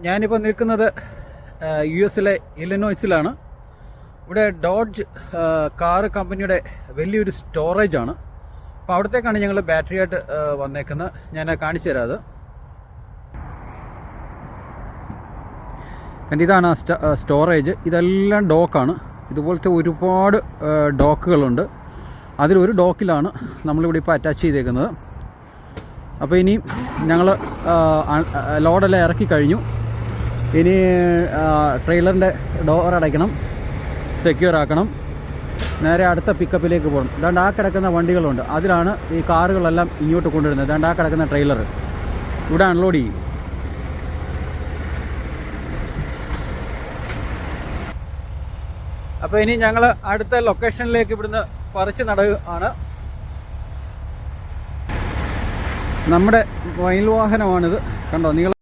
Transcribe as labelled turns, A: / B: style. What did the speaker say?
A: ഞാനിപ്പോൾ നിൽക്കുന്നത് യു എസിലെ ഇലിനോയ്സിലാണ്. ഇവിടെ ഡോഡ്ജ് കാറ് കമ്പനിയുടെ വലിയൊരു സ്റ്റോറേജാണ്. അപ്പോൾ അവിടത്തേക്കാണ് ഞങ്ങൾ ബാറ്ററിയായിട്ട് വന്നേക്കുന്നത്. ഞാൻ കാണിച്ചു തരാം. അത് കണ്ട് ഇതാണ് സ്റ്റോറേജ്. ഇതെല്ലാം ഡോക്കാണ്. ഇതുപോലത്തെ ഒരുപാട് ഡോക്കുകളുണ്ട്. അതിലൊരു ഡോക്കിലാണ് നമ്മളിവിടെ ഇപ്പോൾ അറ്റാച്ച് ചെയ്തേക്കുന്നത്. അപ്പോൾ ഇനി ഞങ്ങൾ ലോഡെല്ലാം ഇറക്കി കഴിഞ്ഞു. ഇനി ട്രെയിലറിൻ്റെ ഡോർ അടയ്ക്കണം, സെക്യൂർ ആക്കണം, നേരെ അടുത്ത പിക്കപ്പിലേക്ക് പോകണം. ഇതാണ്ട് ആ കിടക്കുന്ന വണ്ടികളുണ്ട്, അതിലാണ് ഈ കാറുകളെല്ലാം ഇങ്ങോട്ട് കൊണ്ടുവരുന്നത്. ഇതാണ്ട് ആ കിടക്കുന്ന ട്രെയിലർ ഇവിടെ അൺലോഡ് ചെയ്യും. അപ്പോൾ ഇനി ഞങ്ങൾ അടുത്ത ലൊക്കേഷനിലേക്ക് ഇവിടുന്ന് പറിച്ച് നടക്കുകയാണ്. നമ്മുടെ വയൽ വാഹനമാണിത്. കണ്ടോ നിങ്ങൾ.